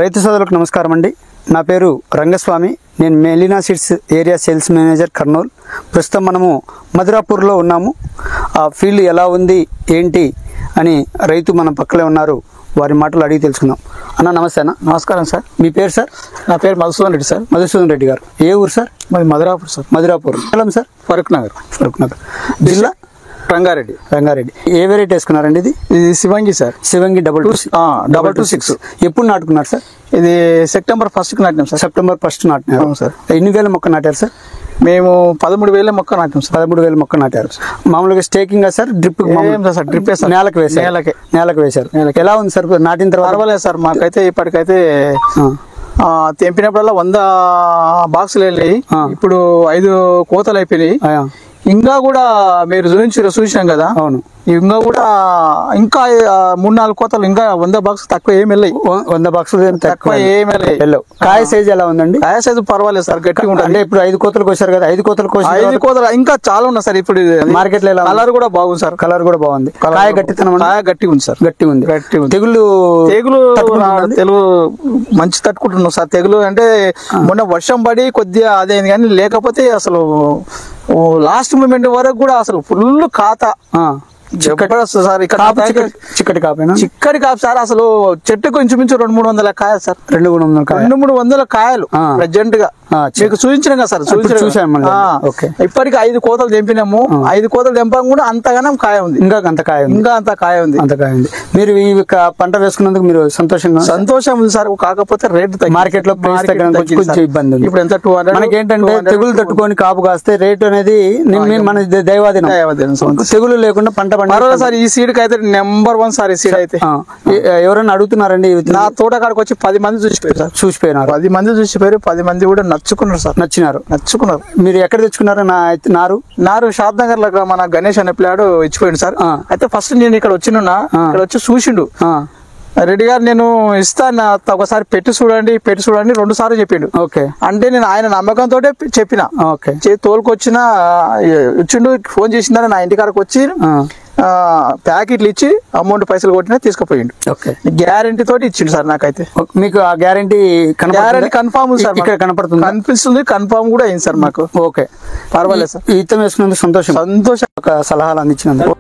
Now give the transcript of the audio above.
రైతు సోదరులకు నమస్కారం అండి. నా పేరు రంగస్వామి. నేను Melina seeds area sales manager Kurnool. ప్రస్తుతం మనము మధురాపూర్లో ఉన్నాము. ఆ ఫీల్డ్ ఎలా ఉంది ఏంటి అని రైతు మన పక్కలే ఉన్నారు, వారి మాటలు అడిగి తెలుసుకుందాం. అన్న నమస్తే. అన్న నమస్కారం సార్. మీ పేరు సార్? నా పేరు మధుసూదన్ రెడ్డి సార్. మధుసూదన్ రెడ్డి గారు ఏ ఊరు సార్? మాది మధురాపూర్ సార్. మధురాపూర్ మండలం సార్? ఫరూక్ నగర్. ఫరూక్ నగర్ జిల్లా రంగారెడ్డి. రంగారెడ్డి. ఏ వెరైటీ వేసుకున్నారండి? ఇది శివంగి సార్. శివంగి 226. ఎప్పుడు నాటుకున్నారు సార్? ఇది సెప్టెంబర్ 1st నాటినాం సార్. సెప్టెంబర్ 1 నాటినారు సార్. ఎన్ని వేల మొక్క నాటారు సార్? మేము 13,000 మొక్క నాటాం సార్. 13,000 మొక్క నాటారు. మామూలుగా స్టేకింగ్ సార్? డ్రిప్? డ్రిప్ నేలకు వేసారు. నేలకు వేశారు. ఎలా ఉంది సార్ నాటిన తర్వాత? పర్వాలేదు సార్. మాకైతే ఇప్పటికైతే తెంపినప్పుడల్లా 100 బాక్సులు వెళ్ళాయి. ఇప్పుడు 5 కోతలు అయిపోయినాయి. ఇంకా కూడా మీరు చూసినాం కదా. అవును. ఇంకా కూడా ఇంకా 3-4 కోతలు ఇంకా 100 బాక్స్ తక్కువ ఏమి వెళ్ళాయి. 100 బాక్సులు తక్కువ ఏమి వెళ్ళాయి. కాయ సైజ్ ఎలా ఉందండి? కాయ సైజు పర్వాలేదు సార్, గట్టిగా ఉంటుంది. అంటే ఇప్పుడు 5 కోతలు కోసారు కదా, 5 కోతలు ఇంకా చాలా ఉన్నాయి సార్. ఇప్పుడు మార్కెట్ లో కలర్ కూడా బాగుంది సార్. కలర్ కూడా బాగుంది. కాయ గట్టితనం? కాయ గట్టిగా ఉంది సార్. గట్టిగా ఉంది. తెగులు మంచి తట్టుకుంటున్నాం సార్. తెగులు అంటే మొన్న వర్షం పడి కొద్దిగా అదేంది, కానీ లేకపోతే అసలు లాస్ట్ మూమెంట్ వరకు కూడా అసలు ఫుల్ ఖాతా సార్. ఇక్కడ చిక్కటి కాపేనా? చిక్కటి కాపు సార్. అసలు చెట్టుకు ఇంచుమించు 200-300 కాయలు సార్. 200-300 కాయలు ప్రెజెంట్ గా మీకు చూపించిన కదా సార్. చూసాను. ఇప్పటికి 5 కోతలు తెంపినాము. 5 కోతలు తెంపడం కూడా అంతగానం కాయ ఉంది. ఇంకా అంత కాయ ఉంది. మీరు ఈ పంట వేసుకున్నందుకు మీరు సంతోషం ఉంది సార్. కాకపోతే రేట్ మార్కెట్ లో కొంచెం ఇబ్బంది ఉంది. ఇప్పుడు ఎంత 200. మనకి ఏంటంటే తెగులు తట్టుకొని కాపు కాస్తే రేటు అనేది మన దైవాధీనం. తెగులు లేకుండా పంట సార్. ఈ సీడ్ కి అయితే నెంబర్ 1 సార్. ఈ సీడ్ అయితే ఎవరైనా అడుగుతున్నారండి? నా తోట కాడికి వచ్చి 10 మంది చూసిపోయారు. 10 మంది చూసిపోయారు. 10 మంది కూడా నచ్చుకున్నారు సార్. నచ్చుకున్నారు. మీరు ఎక్కడ తెచ్చుకున్నారు నారు? షాద్ నగర్ లో మన గణేష్ అనే పిల్లాడు ఇచ్చిపోయింది సార్. అయితే ఫస్ట్ నేను ఇక్కడ వచ్చి చూసిండు. రెడ్డి గారు నేను ఇస్తాను, ఒకసారి పెట్టి చూడండి 2 సార్లు చెప్పిండు. ఓకే. అంటే నేను ఆయన నమ్మకంతో చెప్పిన. తోలుకొచ్చిన ఇచ్చిండు. ఫోన్ చేసిందని నా ఇంటికాడకి వచ్చి ప్యాకెట్లు ఇచ్చి అమౌంట్ పైసలు కొట్టినా తీసుకుపోయిండు. గ్యారంటీ తోటి ఇచ్చిండు సార్. నాకైతే మీకు ఆ గ్యారంటీ కన్ఫామ్ సార్. ఇక్కడ కనిపిస్తుంది. కన్ఫామ్ కూడా అయింది సార్ మాకు. ఓకే, పర్వాలేదు సార్. ఈతం వేసుకున్నందుకు సంతోషం. ఒక సలహాలు అందించినందుకు.